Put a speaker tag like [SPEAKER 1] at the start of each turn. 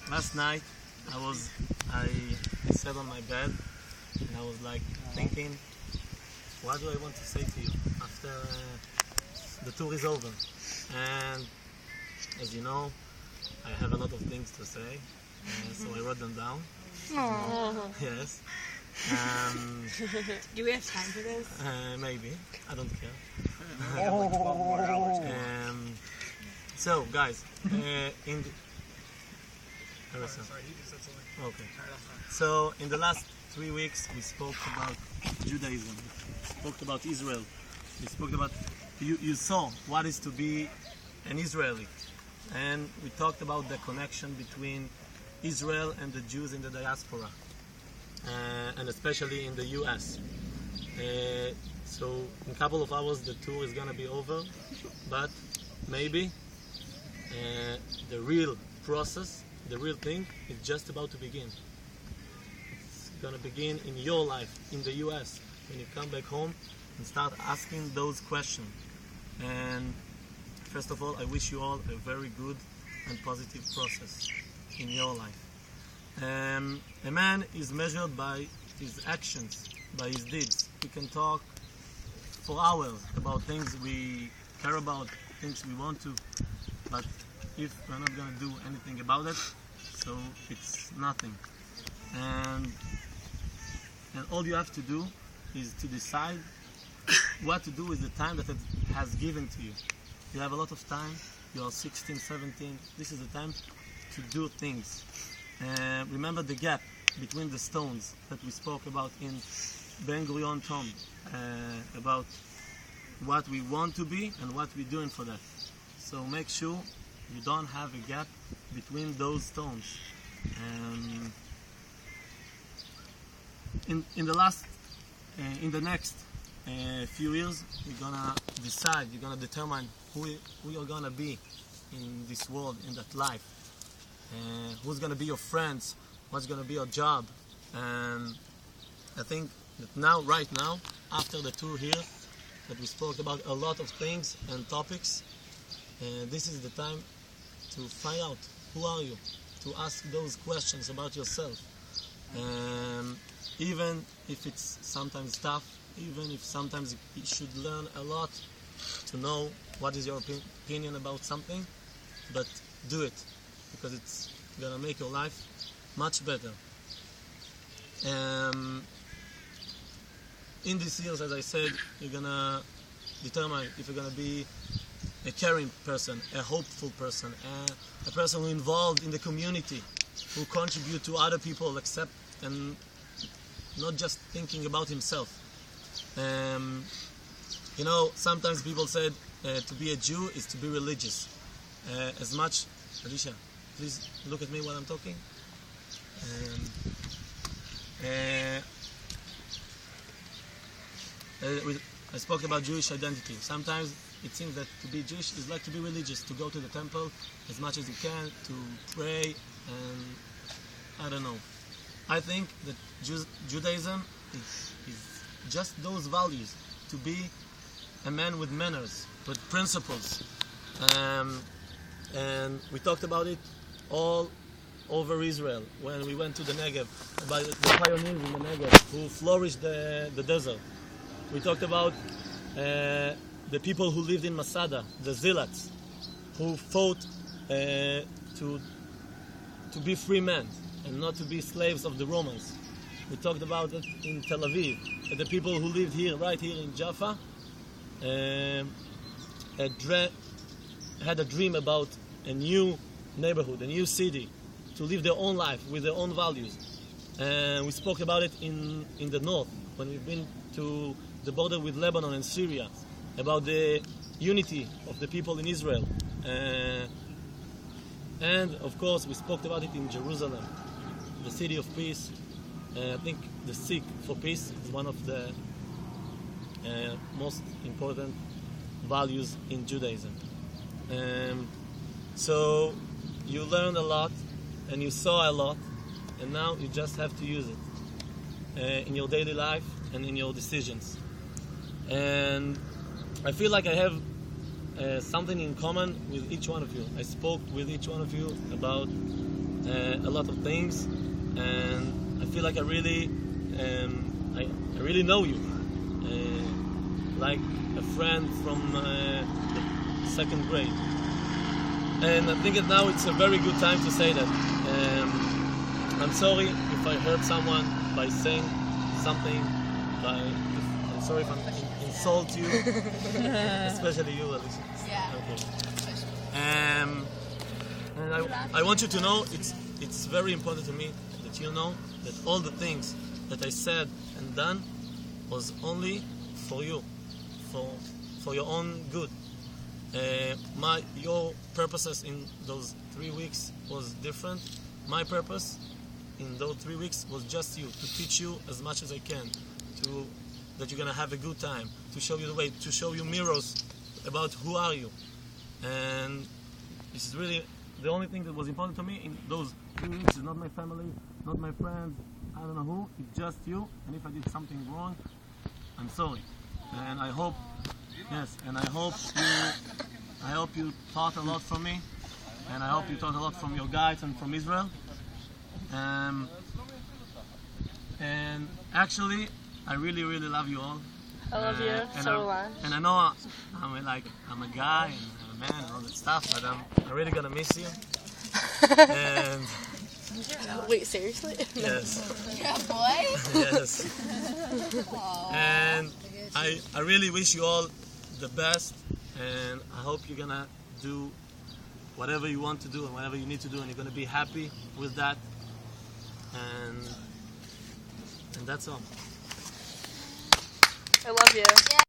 [SPEAKER 1] last night I sat on my bed and I was like thinking, what do I want to say to you after the tour is over? And as you know, I have a lot of things to say, so I wrote them down.
[SPEAKER 2] Aww.
[SPEAKER 1] Yes.
[SPEAKER 2] Do we have time for this?
[SPEAKER 1] Maybe. I don't care.
[SPEAKER 3] We have like 12 more hours.
[SPEAKER 1] So, guys, in the...
[SPEAKER 3] Sorry, he just said something.
[SPEAKER 1] Okay. So, in the last 3 weeks, we spoke about Judaism. We spoke about Israel. We spoke about... You saw what is to be an Israeli. And we talked about the connection between Israel and the Jews in the diaspora. And especially in the US. So in a couple of hours the tour is going to be over, but maybe the real process, the real thing is just about to begin. It's going to begin in your life, in the US, when you come back home and start asking those questions. And first of all, I wish you all a very good and positive process in your life. A man is measured by his actions, by his deeds. We can talk for hours about things we care about, things we want to, but if we're not going to do anything about it, so it's nothing. And all you have to do is to decide what to do with the time that it has given to you. You have a lot of time, you are 16, 17, this is the time to do things. Remember the gap between the stones that we spoke about in Ben Gurion tomb, about what we want to be and what we're doing for that. So make sure you don't have a gap between those stones. In the next few years, you're gonna decide, you're gonna determine who you're gonna be in this world, in that life. Who's going to be your friends, what's going to be your job. And I think that right now, after the tour here, that we spoke about a lot of things and topics, this is the time to find out who are you, to ask those questions about yourself. Even if it's sometimes tough, even if sometimes you should learn a lot to know what is your opinion about something, but do it. Because it's going to make your life much better. In these years, as I said, you're going to determine if you're going to be a caring person, a hopeful person, a person who involved in the community, who contribute to other people, accept and not just thinking about himself. Sometimes people said to be a Jew is to be religious. As much, Alicia, please look at me while I'm talking. I spoke about Jewish identity. Sometimes it seems that to be Jewish is like to be religious, to go to the temple as much as you can, to pray, and I don't know. I think that Judaism is just those values, to be a man with manners, with principles. And we talked about it all over Israel when we went to the Negev, about the pioneers in the Negev who flourished the desert. We talked about the people who lived in Masada, the Zealots, who fought to be free men and not to be slaves of the Romans. We talked about it in Tel Aviv, the people who lived here, right here in Jaffa, had a dream about a new neighborhood, a new city, to live their own life with their own values. And we spoke about it in the north, when we've been to the border with Lebanon and Syria, about the unity of the people in Israel. And of course we spoke about it in Jerusalem, the city of peace. I think the seek for peace is one of the most important values in Judaism. So you learned a lot and you saw a lot, and now you just have to use it in your daily life and in your decisions. And I feel like I have something in common with each one of you. I spoke with each one of you about a lot of things, and I feel like I really know you, like a friend from the second grade. And I think that now it's a very good time to say that. I'm sorry if I hurt someone by saying something. I'm sorry if I insult you, especially you, Alicia.
[SPEAKER 2] Yeah.
[SPEAKER 1] Okay. And I want you to know it's very important to me that you know that all the things that I said and done was only for you, for your own good. Your purposes in those 3 weeks was different. My purpose in those 3 weeks was just you, to teach you as much as I can, that you're gonna have a good time, to show you the way, to show you mirrors about who are you. And this is really the only thing that was important to me in those 3 weeks. Is not my family, not my friends, I don't know who, it's just you. And if I did something wrong, I'm sorry. And I hope you taught a lot from me, and I hope you taught a lot from your guides and from Israel. And actually, I really, really love you all.
[SPEAKER 2] I love you so much.
[SPEAKER 1] And I know I'm a guy and I'm a man and all that stuff, but I'm really gonna miss you. And
[SPEAKER 2] Wait, seriously?
[SPEAKER 1] yes,
[SPEAKER 2] Yeah, boy.
[SPEAKER 1] yes. And I really wish you all the best, and I hope you're gonna do whatever you want to do and whatever you need to do, and you're gonna be happy with that. And that's all.
[SPEAKER 2] I love you.